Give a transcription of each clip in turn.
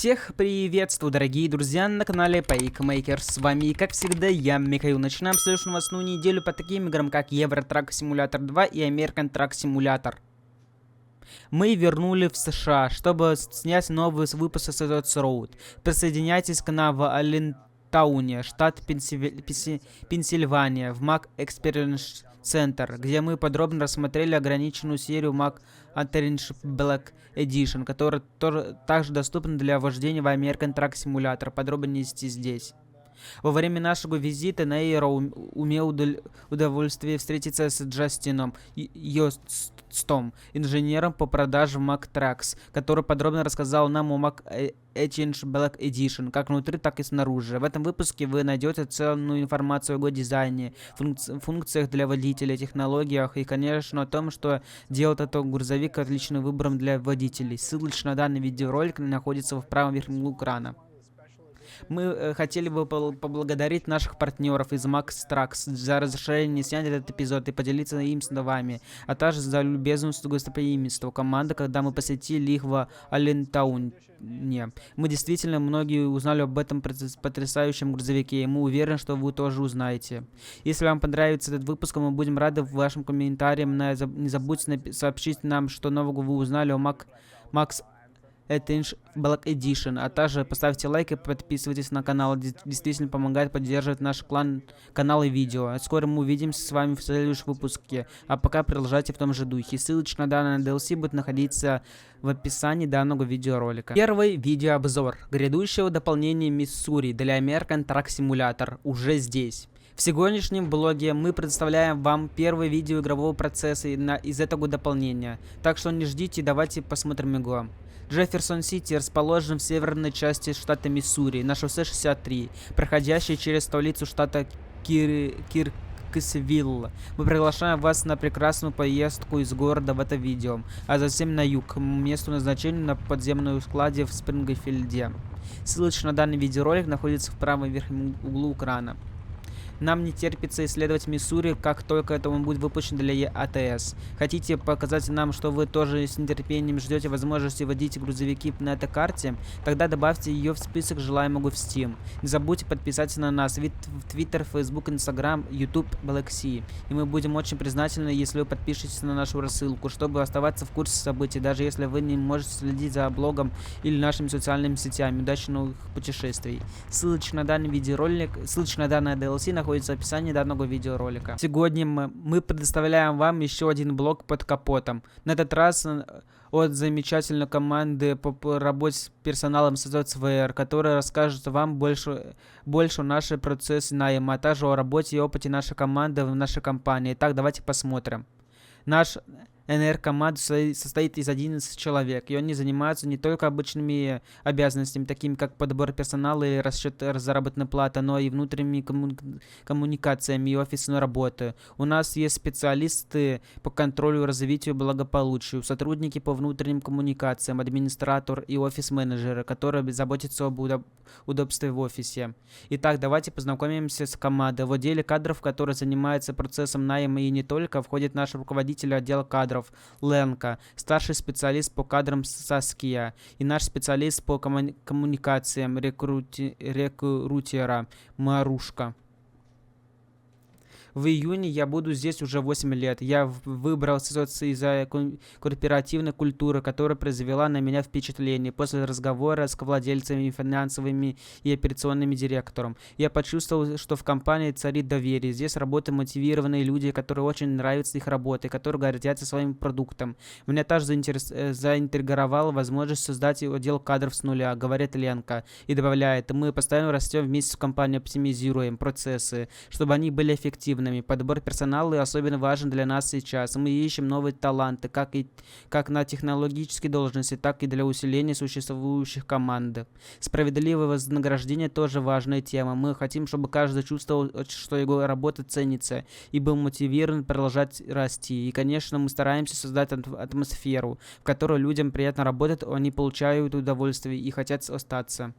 Всех приветствую, дорогие друзья, на канале PakeMaker. С вами, как всегда, я, Михаил. Начинаем следующую новостную неделю по таким играм, как Euro Truck Simulator 2 и American Truck Simulator. Мы вернули в США, чтобы снять новый выпуск Saints Row. Присоединяйтесь к нам в Аллентауне, штат Пенсильвания, в Mac Experience Center, где мы подробно рассмотрели ограниченную серию Mac Orange Black Edition, которая также доступна для вождения в American Truck Simulator. Подробности здесь. Во время нашего визита Нейро имел удовольствие встретиться с Джастином Йостом, инженером по продажам Mac Trucks, который подробно рассказал нам о Mac Orange Black Edition, как внутри, так и снаружи. В этом выпуске вы найдете ценную информацию о его дизайне, функциях для водителей, технологиях и, конечно, о том, что делает этот грузовик отличным выбором для водителей. Ссылочка на данный видеоролик находится в правом верхнем углу экрана. Мы хотели бы поблагодарить наших партнеров из Max Trucks за разрешение снять этот эпизод и поделиться им с вами, а также за любезность и гостеприимство команды, когда мы посетили их в Аллентауне. Мы действительно многие узнали об этом потрясающем грузовике, и мы уверены, что вы тоже узнаете. Если вам понравится этот выпуск, мы будем рады вашим комментариям. Не забудьте сообщить нам, что нового вы узнали о Max Orange Black Edition, а также поставьте лайк и подписывайтесь на канал. Это действительно помогает поддерживать наш канал и видео. Скоро мы увидимся с вами в следующем выпуске, а пока продолжайте в том же духе. Ссылочка на данный DLC будет находиться в описании данного видеоролика. Первый видеообзор грядущего дополнения Миссури для American Truck Simulator уже здесь. В сегодняшнем блоге мы представляем вам первый видео игрового процесса из этого дополнения, так что не ждите, давайте посмотрим его. Джефферсон-Сити расположен в северной части штата Миссури, на шоссе 63, проходящей через столицу штата Кирксвилл. Мы приглашаем вас на прекрасную поездку из города в это видео, а затем на юг, к месту назначения на подземном складе в Спрингфилде. Ссылочка на данный видеоролик находится в правом верхнем углу экрана. Нам не терпится исследовать Миссури, как только это он будет выпущен для АТС. Хотите показать нам, что вы тоже с нетерпением ждете возможности водить грузовики на этой карте? Тогда добавьте ее в список желаемого в Steam. Не забудьте подписаться на нас в Twitter, Facebook, Instagram, YouTube, Black Sea. И мы будем очень признательны, если вы подпишетесь на нашу рассылку, чтобы оставаться в курсе событий, даже если вы не можете следить за блогом или нашими социальными сетями. Удачных путешествий. Ссылочка на данный видеоролик, ссылочка на данное DLC находится в описании данного видеоролика. Сегодня мы предоставляем вам еще один блог под капотом. На этот раз от замечательной команды по работе с персоналом Software, которая расскажет вам больше о нашей процессе найма, а также о работе и опыте нашей команды в нашей компании. Итак, давайте посмотрим. Наш НР-команда состоит из 11 человек, и они занимаются не только обычными обязанностями, такими как подбор персонала и расчет заработной платы, но и внутренними коммуникациями и офисной работой. У нас есть специалисты по контролю, развитию и благополучию, сотрудники по внутренним коммуникациям, администратор и офис-менеджеры, которые заботятся об удобстве в офисе. Итак, давайте познакомимся с командой. В отделе кадров, который занимается процессом найма и не только, входит наш руководитель отдела кадров Ленка, старший специалист по кадрам Саския и наш специалист по коммуникациям рекрутера Марушка. В июне я буду здесь уже 8 лет. Я выбрался из-за корпоративной культуры, которая произвела на меня впечатление. После разговора с владельцами, финансовыми и операционными директором, я почувствовал, что в компании царит доверие. Здесь работают мотивированные люди, которые очень нравятся их работой, которые гордятся своим продуктом. Меня также заинтриговала возможность создать отдел кадров с нуля, говорит Ленка, и добавляет: мы постоянно растем вместе в компании, оптимизируем процессы, чтобы они были эффективны. Подбор персонала особенно важен для нас сейчас. Мы ищем новые таланты, как на технологические должности, так и для усиления существующих команд. Справедливое вознаграждение тоже важная тема. Мы хотим, чтобы каждый чувствовал, что его работа ценится, и был мотивирован продолжать расти. И, конечно, мы стараемся создать атмосферу, в которой людям приятно работать, они получают удовольствие и хотят остаться.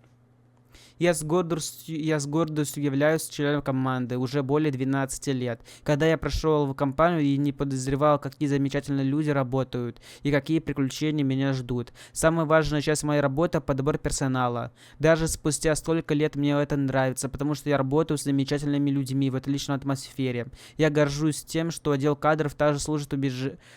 Я с гордостью являюсь членом команды уже более 12 лет. Когда я прошел в компанию и не подозревал, какие замечательные люди работают и какие приключения меня ждут. Самая важная часть моей работы — подбор персонала. Даже спустя столько лет мне это нравится, потому что я работаю с замечательными людьми в отличной атмосфере. Я горжусь тем, что отдел кадров также служит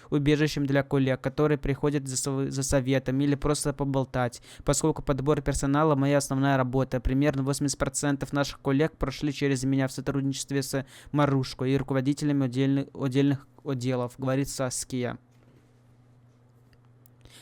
убежищем для коллег, которые приходят за советом или просто поболтать, поскольку подбор персонала — моя основная работа. Примерно 80% наших коллег прошли через меня в сотрудничестве с Марушкой и руководителями отдельных отделов, говорит Саския.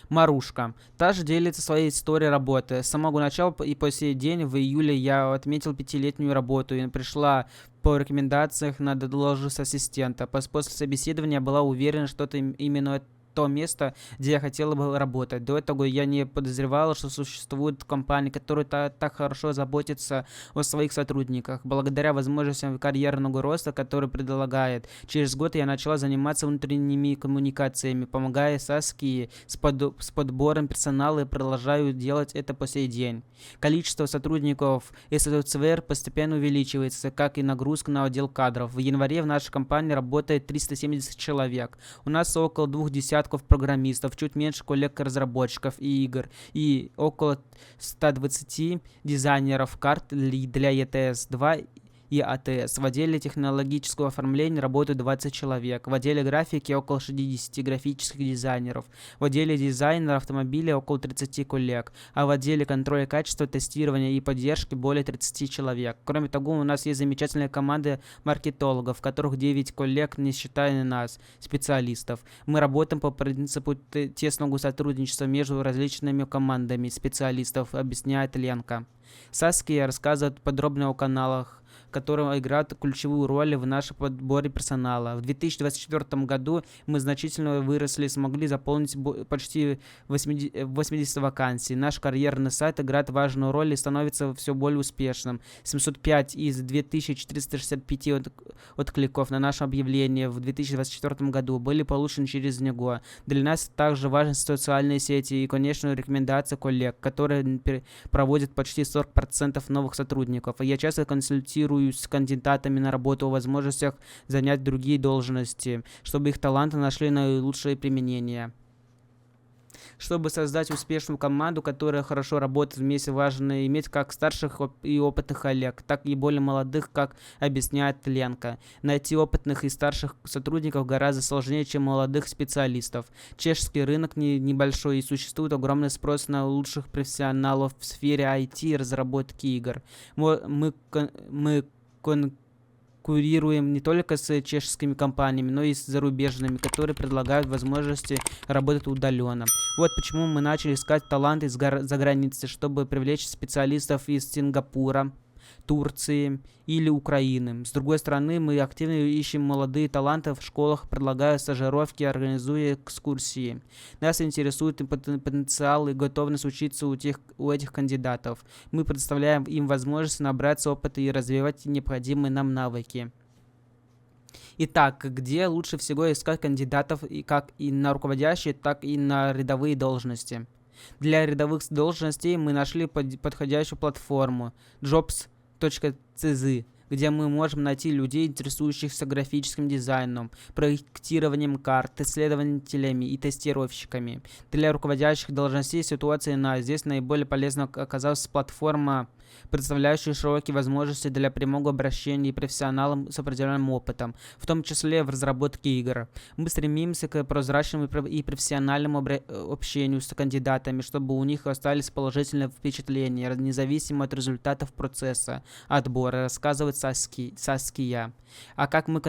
Марушка также делится своей историей работы. С самого начала и по сей день в июле я отметил 5-летнюю работу и пришла по рекомендациях на должность ассистента. После собеседования была уверена, что это именно то место, где я хотела бы работать. До этого я не подозревала, что существует компания, которая так хорошо заботится о своих сотрудниках. Благодаря возможностям карьерного роста, который предлагает, через год я начала заниматься внутренними коммуникациями, помогая Саски с подбором персонала и продолжаю делать это по сей день. Количество сотрудников ССЦВР постепенно увеличивается, как и нагрузка на отдел кадров. В январе в нашей компании работает 370 человек. У нас около 20 программистов, чуть меньше коллег-разработчиков и игр, и около 120 дизайнеров карт для ETS-2 и ATS. В отделе технологического оформления работают 20 человек. В отделе графики около 60 графических дизайнеров. В отделе дизайна автомобиля около 30 коллег. А в отделе контроля качества, тестирования и поддержки более 30 человек. Кроме того, у нас есть замечательная команда маркетологов, в которых 9 коллег, не считая нас, специалистов. Мы работаем по принципу тесного сотрудничества между различными командами специалистов, объясняет Ленка. Саския рассказывает подробно о каналах, которые играют ключевую роль в нашем подборе персонала. В 2024 году мы значительно выросли и смогли заполнить почти 80 вакансий. Наш карьерный сайт играет важную роль и становится все более успешным. 705 из 2465 откликов на наше объявление в 2024 году были получены через него. Для нас также важны социальные сети и, конечно, рекомендации коллег, которые проводят почти 40% новых сотрудников. Я часто консультирую с кандидатами на работу о возможностях занять другие должности, чтобы их таланты нашли наилучшее применение. Чтобы создать успешную команду, которая хорошо работает вместе, важно иметь как старших и опытных коллег, так и более молодых, как объясняет Ленка. Найти опытных и старших сотрудников гораздо сложнее, чем молодых специалистов. Чешский рынок небольшой и существует огромный спрос на лучших профессионалов в сфере IT и разработки игр. Мы конкурируем не только с чешскими компаниями, но и с зарубежными, которые предлагают возможности работать удаленно. Вот почему мы начали искать таланты за границей, чтобы привлечь специалистов из Сингапура, Турции или Украины. С другой стороны, мы активно ищем молодые таланты в школах, предлагая стажировки, организуя экскурсии. Нас интересует потенциал и готовность учиться у этих кандидатов. Мы предоставляем им возможность набраться опыта и развивать необходимые нам навыки. Итак, где лучше всего искать кандидатов как и на руководящие, так и на рядовые должности? Для рядовых должностей мы нашли подходящую платформу jobs.cz, где мы можем найти людей, интересующихся графическим дизайном, проектированием карт, исследователями и тестировщиками. Для руководящих должностей ситуация иная. Здесь наиболее полезно оказалась платформа, предоставляющая широкие возможности для прямого обращения и профессионалам с определенным опытом, в том числе в разработке игр. Мы стремимся к прозрачному и профессиональному общению с кандидатами, чтобы у них остались положительные впечатления, независимо от результатов процесса отбора, рассказывает Саския. А как мы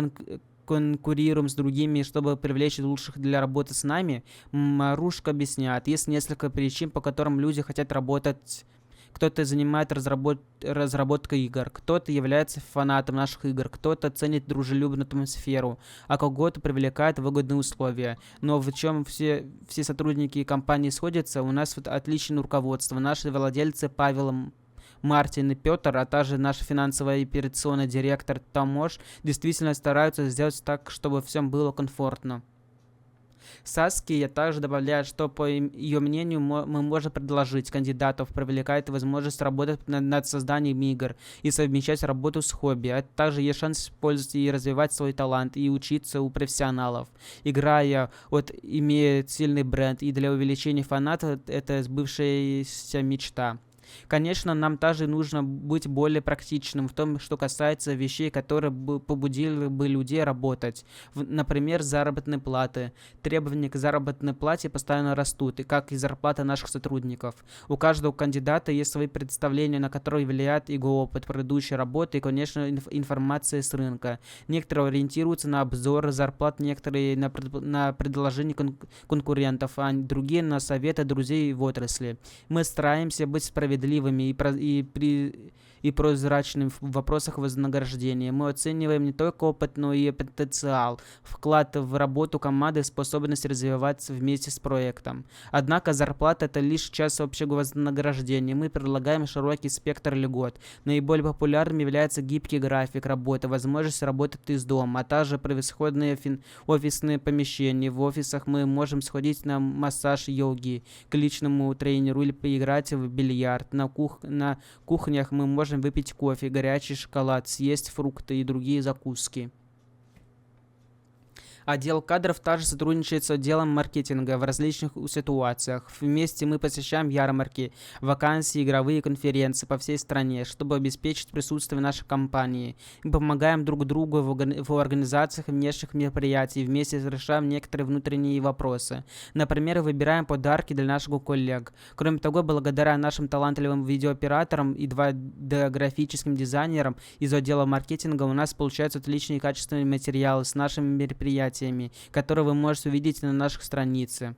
конкурируем с другими, чтобы привлечь лучших для работы с нами, Марушка объясняет. Есть несколько причин, по которым люди хотят работать. Кто-то занимает разработкой игр, кто-то является фанатом наших игр, кто-то ценит дружелюбную атмосферу, а кого-то привлекает выгодные условия. Но в чем все сотрудники компании сходятся, у нас отличное руководство. Наши владельцы Павел, Мартин и Петр, а также наш финансовый и операционный директор Томош действительно стараются сделать так, чтобы всем было комфортно. Саски также добавляет, что, по ее мнению, мы можем предложить кандидатов, привлекает возможность работать над созданием игр и совмещать работу с хобби. А также есть шанс использовать и развивать свой талант и учиться у профессионалов. Играя, имеет сильный бренд, и для увеличения фанатов это сбывшаяся мечта. Конечно, нам также нужно быть более практичным в том, что касается вещей, которые побудили бы людей работать. Например, заработной платы. Требования к заработной плате постоянно растут, и как и зарплата наших сотрудников. У каждого кандидата есть свои представления, на которые влияет его опыт предыдущей работы и, конечно, информация с рынка. Некоторые ориентируются на обзоры зарплат, некоторые на предложения конкурентов, а другие на советы друзей в отрасли. Мы стараемся быть справедливыми и прозрачным в вопросах вознаграждения. Мы оцениваем не только опыт, но и потенциал, вклад в работу команды, способность развиваться вместе с проектом. Однако зарплата – это лишь часть общего вознаграждения. Мы предлагаем широкий спектр льгот. Наиболее популярным является гибкий график работы, возможность работать из дома, а также превосходные офисные помещения. В офисах мы можем сходить на массаж йоги, к личному тренеру или поиграть в бильярд. На кухнях мы можем выпить кофе, горячий шоколад, съесть фрукты и другие закуски. Отдел кадров также сотрудничает с отделом маркетинга в различных ситуациях. Вместе мы посещаем ярмарки, вакансии, игровые конференции по всей стране, чтобы обеспечить присутствие нашей компании. Мы помогаем друг другу в организациях внешних мероприятий, вместе решаем некоторые внутренние вопросы. Например, выбираем подарки для наших коллег. Кроме того, благодаря нашим талантливым видеооператорам и 2D-графическим дизайнерам из отдела маркетинга у нас получаются отличные качественные материалы с нашими мероприятиями, которые вы можете увидеть на наших страницах,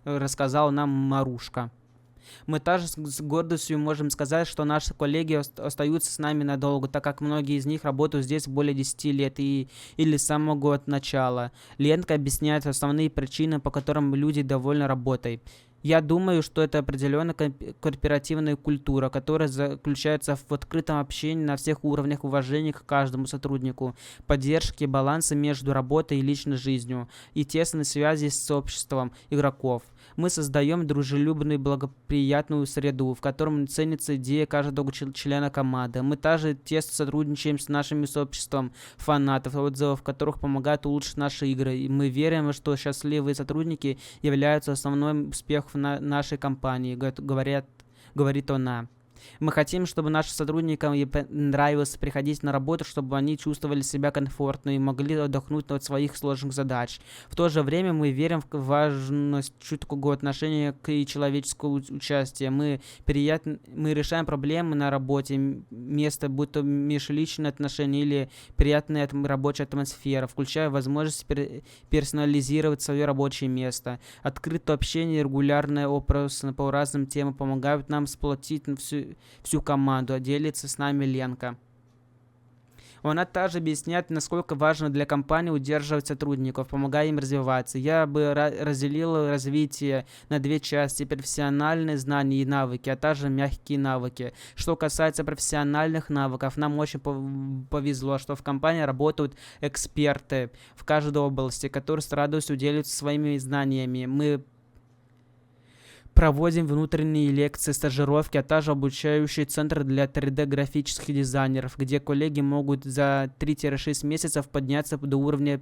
рассказала нам Марушка. Мы также с гордостью можем сказать, что наши коллеги остаются с нами надолго, так как многие из них работают здесь более 10 лет или с самого начала. Ленка объясняет основные причины, по которым люди довольны работой. Я думаю, что это определенная корпоративная культура, которая заключается в открытом общении на всех уровнях, уважении к каждому сотруднику, поддержке баланса между работой и личной жизнью и тесной связи с обществом игроков. Мы создаем дружелюбную и благоприятную среду, в котором ценится идея каждого члена команды. Мы также тесно сотрудничаем с нашим сообществом фанатов, отзывов которых помогают улучшить наши игры. И мы верим, что счастливые сотрудники являются основным успехом нашей компании, говорит она. Мы хотим, чтобы нашим сотрудникам нравилось приходить на работу, чтобы они чувствовали себя комфортно и могли отдохнуть от своих сложных задач. В то же время мы верим в важность чуткого отношения к человеческому участию. Мы решаем проблемы на работе, место, будто межличные отношения или приятная рабочая атмосфера, включая возможность персонализировать свое рабочее место. Открытое общение и регулярные опросы по разным темам помогают нам сплотить всю команду, делится с нами Ленка. Она также объясняет, насколько важно для компании удерживать сотрудников, помогая им развиваться. Я бы разделил развитие на две части: профессиональные знания и навыки, а также мягкие навыки. Что касается профессиональных навыков, нам очень повезло, что в компании работают эксперты в каждой области, которые с радостью делятся своими знаниями. Мы проводим внутренние лекции, стажировки, а также обучающие центры для 3D-графических дизайнеров, где коллеги могут за 3-6 месяцев подняться до уровня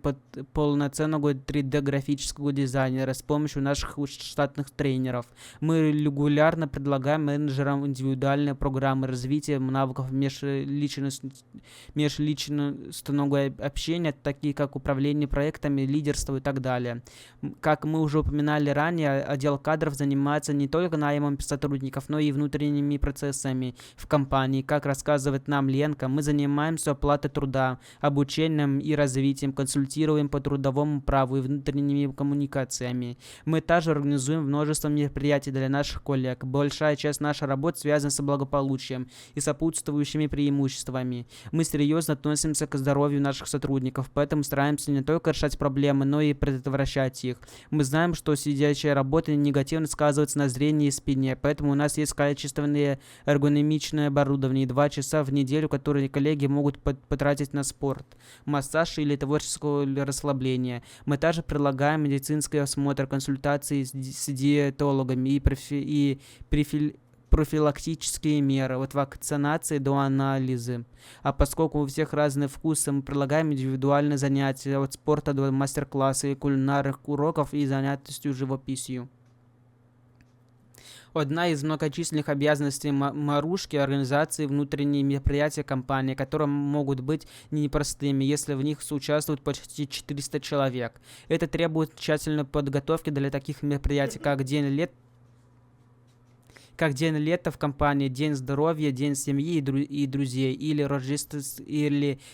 полноценного 3D-графического дизайнера с помощью наших штатных тренеров. Мы регулярно предлагаем менеджерам индивидуальные программы развития навыков межличностного общения, такие как управление проектами, лидерство и так далее. Как мы уже упоминали ранее, отдел кадров занимается не только наймом сотрудников, но и внутренними процессами в компании. Как рассказывает нам Ленка, мы занимаемся оплатой труда, обучением и развитием, консультируем по трудовому праву и внутренними коммуникациями. Мы также организуем множество мероприятий для наших коллег. Большая часть нашей работы связана с благополучием и сопутствующими преимуществами. Мы серьезно относимся к здоровью наших сотрудников, поэтому стараемся не только решать проблемы, но и предотвращать их. Мы знаем, что сидячая работа негативно сказывается фокусироваться на зрении и спине. Поэтому у нас есть качественное эргономичное оборудование и 2 часа в неделю, которые коллеги могут потратить на спорт, массаж или творческое расслабление. Мы также предлагаем медицинский осмотр, консультации с диетологами и профилактические меры, от вакцинации до анализа. А поскольку у всех разные вкусы, мы предлагаем индивидуальные занятия от спорта до мастер-класса и кулинарных уроков и занятий живописью. Одна из многочисленных обязанностей Марушки – организации внутренние мероприятия компании, которые могут быть непростыми, если в них участвуют почти 400 человек. Это требует тщательной подготовки для таких мероприятий, как День лета в компании, День здоровья, День семьи и друзей или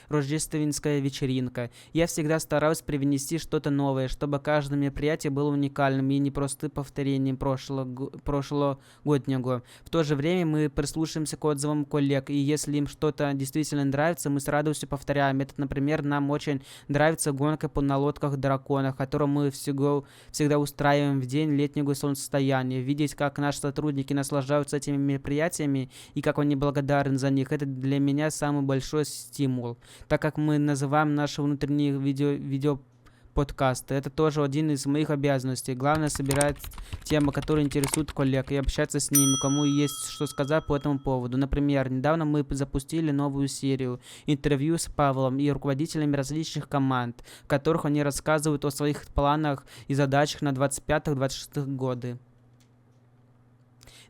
рождественская вечеринка. Я всегда стараюсь привнести что-то новое, чтобы каждое мероприятие было уникальным и не просто повторением прошлогоднего. В то же время мы прислушиваемся к отзывам коллег, и если им что-то действительно нравится, мы с радостью повторяем. Это, например, нам очень нравится гонка на лодках-драконах, которую мы всегда устраиваем в день летнего солнцестояния. Видеть, как наши сотрудники наслаждаются этими мероприятиями и как они благодарны за них, это для меня самый большой стимул, так как мы называем наши внутренние видеоподкасты. Это тоже один из моих обязанностей. Главное собирать темы, которые интересуют коллег, и общаться с ними, кому есть что сказать по этому поводу. Например, недавно мы запустили новую серию интервью с Павлом и руководителями различных команд, в которых они рассказывают о своих планах и задачах на 25-26 годы.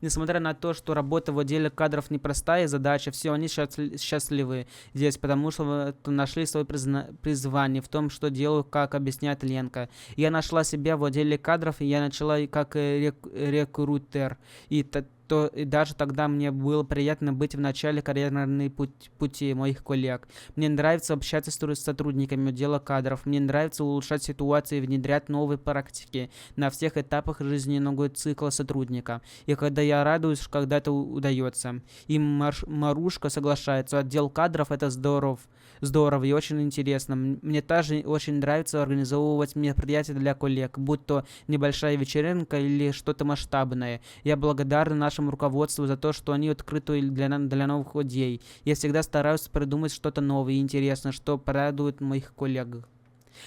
Несмотря на то, что работа в отделе кадров непростая задача, все они счастливы здесь, потому что нашли свое призвание в том, что делаю, как объясняет Ленка. Я нашла себя в отделе кадров, и я начала как рекрутер. И даже тогда мне было приятно быть в начале карьерной пути моих коллег. Мне нравится общаться с сотрудниками отдела кадров. Мне нравится улучшать ситуации и внедрять новые практики на всех этапах жизненного цикла сотрудника. И когда я радуюсь, когда это удается. И Марушка соглашается. Отдел кадров — это здорово и очень интересно. Мне также очень нравится организовывать мероприятия для коллег, будь то небольшая вечеринка или что-то масштабное. Я благодарна нашему руководству за то, что они открыты для новых идей. Я всегда стараюсь придумать что-то новое и интересное, что порадует моих коллег.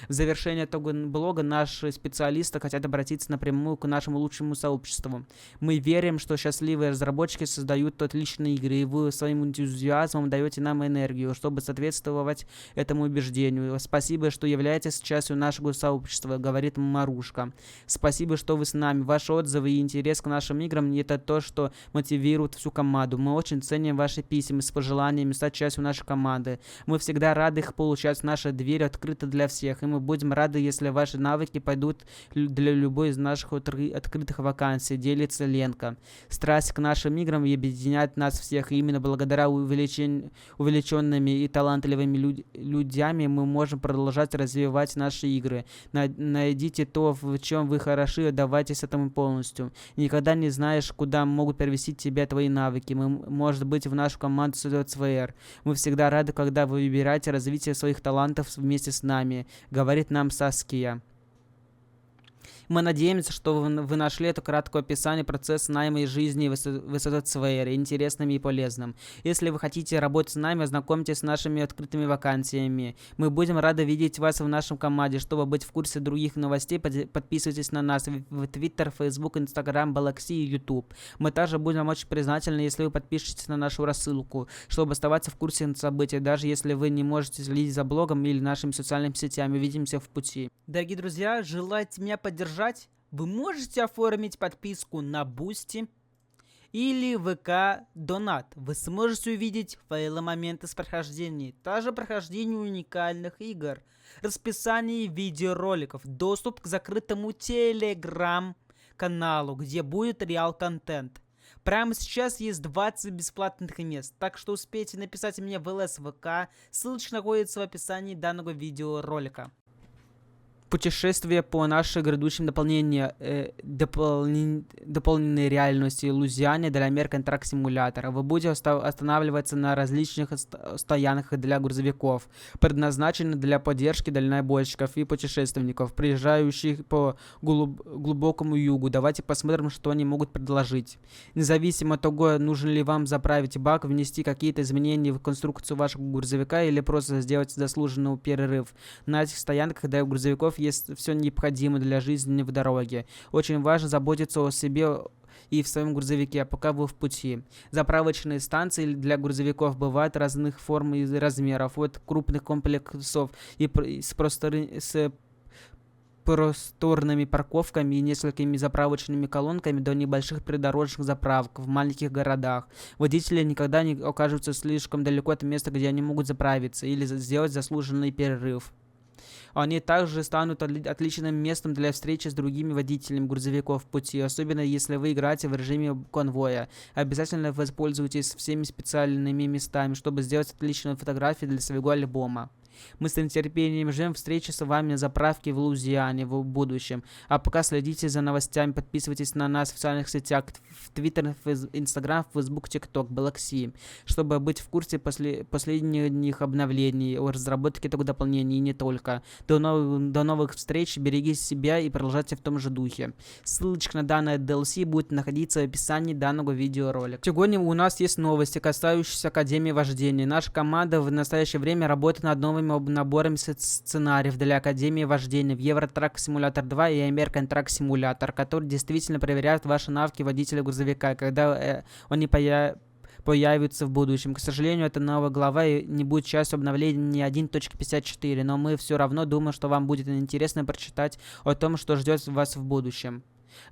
В завершение этого блога наши специалисты хотят обратиться напрямую к нашему лучшему сообществу. Мы верим, что счастливые разработчики создают отличные игры, и вы своим энтузиазмом даете нам энергию, чтобы соответствовать этому убеждению. Спасибо, что являетесь частью нашего сообщества, говорит Марушка. Спасибо, что вы с нами. Ваши отзывы и интерес к нашим играм — это то, что мотивирует всю команду. Мы очень ценим ваши письма с пожеланиями стать частью нашей команды. Мы всегда рады их получать. Наша дверь открыта для всех. И мы будем рады, если ваши навыки пойдут для любой из наших открытых вакансий, делится Ленка. Страсть к нашим играм объединяет нас всех, и именно благодаря увеличенными и талантливыми людьми мы можем продолжать развивать наши игры. Найдите то, в чем вы хороши, отдавайтесь этому полностью. Никогда не знаешь, куда могут перевести тебя твои навыки. Может быть, в нашу команду SWR. Мы всегда рады, когда вы выбираете развитие своих талантов вместе с нами, говорит нам Саския. Мы надеемся, что вы нашли это краткое описание процесса найма и жизни в SWR интересным и полезным. Если вы хотите работать с нами, ознакомьтесь с нашими открытыми вакансиями. Мы будем рады видеть вас в нашем команде. Чтобы быть в курсе других новостей, подписывайтесь на нас в Twitter, Facebook, Instagram, Galaxy и YouTube. Мы также будем очень признательны, если вы подпишетесь на нашу рассылку, чтобы оставаться в курсе событий, даже если вы не можете следить за блогом или нашими социальными сетями. Увидимся в пути. Дорогие друзья, желаете меня поддержать? Вы можете оформить подписку на Boosty или ВК Донат. Вы сможете увидеть файлы моменты с прохождения, также прохождение уникальных игр, расписание видеороликов, доступ к закрытому Telegram-каналу, где будет реал-контент. Прямо сейчас есть 20 бесплатных мест, так что успейте написать мне в ЛС ВК, ссылочка находится в описании данного видеоролика. Путешествие по нашей грядущем дополненной реальности Лузиане для American Truck Simulator. Вы будете останавливаться на различных стоянках для грузовиков, предназначенных для поддержки дальнобойщиков и путешественников, приезжающих по глубокому югу. Давайте посмотрим, что они могут предложить. Независимо от того, нужно ли вам заправить бак, внести какие-то изменения в конструкцию вашего грузовика или просто сделать заслуженный перерыв. На этих стоянках для грузовиков есть все необходимое для жизни в дороге. Очень важно заботиться о себе и в своем грузовике, пока вы в пути. Заправочные станции для грузовиков бывают разных форм и размеров, от крупных комплексов и с просторными парковками и несколькими заправочными колонками до небольших придорожных заправок в маленьких городах. Водители никогда не окажутся слишком далеко от места, где они могут заправиться или сделать заслуженный перерыв. Они также станут отличным местом для встречи с другими водителями грузовиков в пути, особенно если вы играете в режиме конвоя. Обязательно воспользуйтесь всеми специальными местами, чтобы сделать отличные фотографии для своего альбома. Мы с нетерпением ждем встречи с вами на заправке в Лузиане в будущем. А пока следите за новостями, подписывайтесь на нас в социальных сетях, в Twitter, Instagram, Facebook, TikTok, Galaxy, чтобы быть в курсе последних обновлений о разработке этого дополнения и не только. До новых встреч, берегите себя и продолжайте в том же духе. Ссылочка на данное DLC будет находиться в описании данного видеоролика. Сегодня у нас есть новости, касающиеся Академии Вождения. Наша команда в настоящее время работает над новыми наборами сценариев для Академии Вождения в Euro Truck Simulator 2 и American Truck Simulator, которые действительно проверяют ваши навыки водителя грузовика, когда они появятся в будущем. К сожалению, эта новая глава не будет частью обновления 1.54, но мы все равно думаем, что вам будет интересно прочитать о том, что ждет вас в будущем.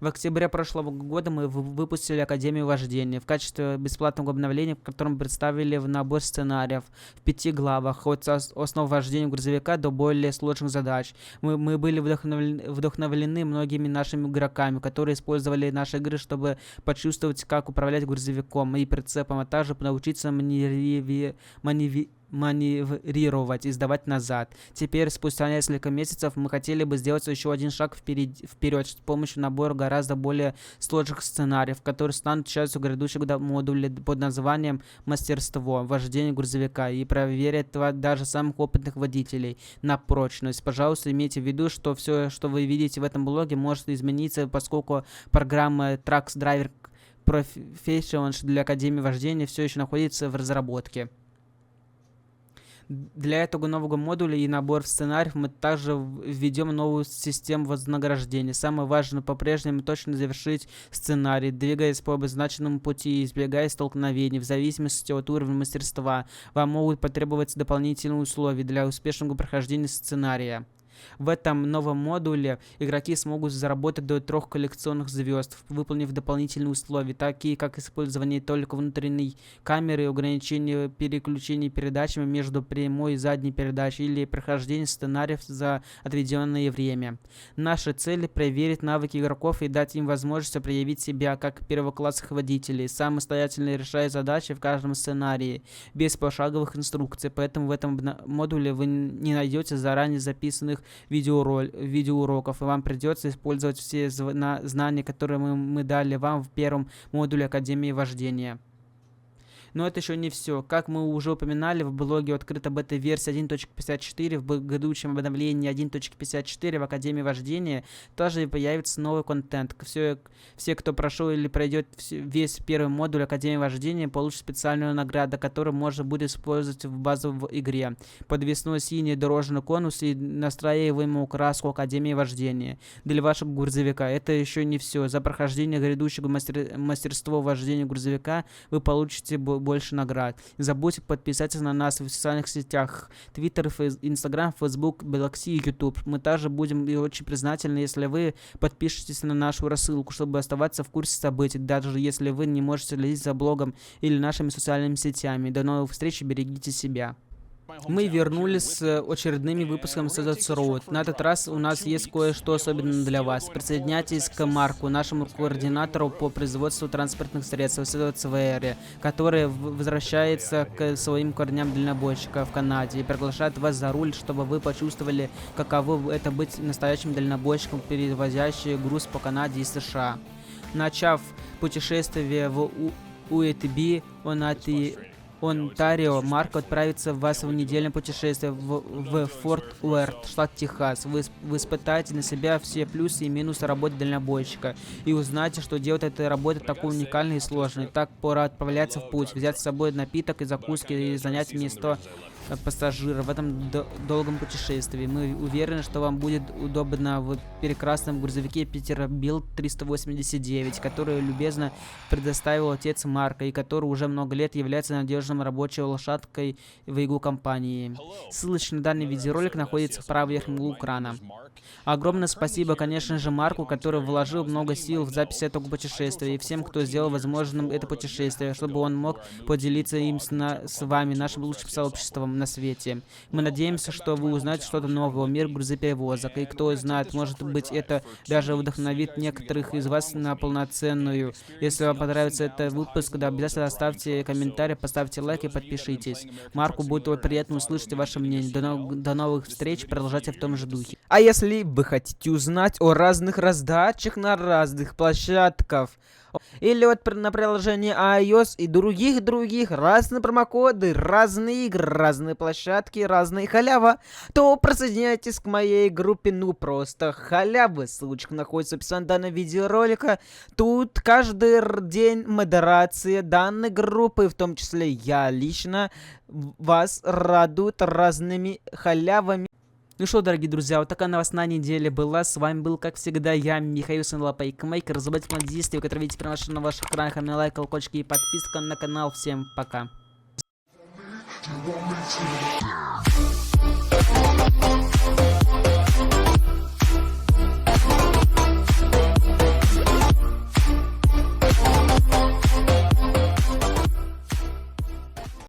В октябре прошлого года мы выпустили Академию Вождения в качестве бесплатного обновления, в котором представили набор сценариев в 5 главах, от основ вождения грузовика до более сложных задач. Мы были вдохновлены многими нашими игроками, которые использовали наши игры, чтобы почувствовать, как управлять грузовиком и прицепом, а также научиться маневрировать и сдавать назад. Теперь, спустя несколько месяцев, мы хотели бы сделать еще один шаг вперед с помощью набора гораздо более сложных сценариев, которые станут частью грядущего модуля под названием «Мастерство вождения грузовика» и проверят даже самых опытных водителей на прочность. Пожалуйста, имейте в виду, что все, что вы видите в этом блоге, может измениться, поскольку программа Truck Driver Professional для Академии Вождения все еще находится в разработке. Для этого нового модуля и набора сценариев мы также введем новую систему вознаграждения. Самое важное по-прежнему точно завершить сценарий, двигаясь по обозначенному пути и избегая столкновений. В зависимости от уровня мастерства вам могут потребоваться дополнительные условия для успешного прохождения сценария. В этом новом модуле игроки смогут заработать до 3 коллекционных звезд, выполнив дополнительные условия, такие как использование только внутренней камеры, ограничение переключения передачами между прямой и задней передачей или прохождение сценариев за отведенное время. Наша цель — проверить навыки игроков и дать им возможность проявить себя как первоклассных водителей, самостоятельно решая задачи в каждом сценарии, без пошаговых инструкций, поэтому в этом модуле вы не найдете заранее записанных видеоуроков, и вам придется использовать все знания, которые мы дали вам в первом модуле Академии Вождения. Но это еще не все. Как мы уже упоминали, в блоге открыта бета-версия 1.54, в грядущем обновлении 1.54 в Академии Вождения тоже появится новый контент. Все, кто прошел или пройдет весь первый модуль Академии Вождения, получат специальную награду, которую можно будет использовать в базовой игре. Подвесной синий дорожный конус и настраиваемую краску Академии Вождения для вашего грузовика. Это еще не все. За прохождение грядущего мастерства вождения грузовика вы получите больше наград. Не забудьте подписаться на нас в социальных сетях Twitter, Instagram, Facebook, Galaxy и YouTube. Мы также будем очень признательны, если вы подпишетесь на нашу рассылку, чтобы оставаться в курсе событий, даже если вы не можете следить за блогом или нашими социальными сетями. До новых встреч и берегите себя. Мы вернулись с очередными выпусками Settles Road. На этот раз у нас есть кое-что особенное для вас. Присоединяйтесь к Марку, нашему координатору по производству транспортных средств СВР, который возвращается к своим корням дальнобойщика в Канаде и приглашает вас за руль, чтобы вы почувствовали, каково это быть настоящим дальнобойщиком, перевозящим груз по Канаде и США. Начав путешествие в Уитби, Онтарио, Марк отправится вас в недельное путешествие в Форт Уэрт, штат Техас. Вы испытаете на себя все плюсы и минусы работы дальнобойщика и узнаете, что делает эта работа такой уникальной и сложной. Так пора отправляться в путь, взять с собой напиток и закуски и занять место пассажира в этом долгом путешествии. Мы уверены, что вам будет удобно в прекрасном грузовике Peterbilt 389, который любезно предоставил отец Марка и который уже много лет является надежным рабочей лошадкой в его компании. Ссылочка на данный видеоролик находится в правом верхнем углу экрана. Огромное спасибо, конечно же, Марку, который вложил много сил в запись этого путешествия, и всем, кто сделал возможным это путешествие, чтобы он мог поделиться им с вами, нашим лучшим сообществом на свете. Мы надеемся, что вы узнаете что-то новое о мире грузоперевозок, и кто знает, может быть, это даже вдохновит некоторых из вас на полноценную. Если вам понравится этот выпуск, то обязательно оставьте комментарий, поставьте лайк и подпишитесь. Марку будет приятно услышать ваше мнение. До новых встреч, продолжайте в том же духе. А если вы хотите узнать о разных раздачах на разных площадках, или вот на приложении iOS и других разные промокоды, разные игры, разные площадки, разные халява, то присоединяйтесь к моей группе «Ну просто халявы». Ссылочка находится в описании данного видеоролика. Тут каждый день модерация данной группы, в том числе я лично, вас радует разными халявами. Ну что, дорогие друзья, вот такая новостная неделя была. С вами был, как всегда, я, Михаил Пейкмейкер. Не забывайте про действия, которые видите на ваших экранах. Лайк, колокольчики и подписка на канал. Всем пока.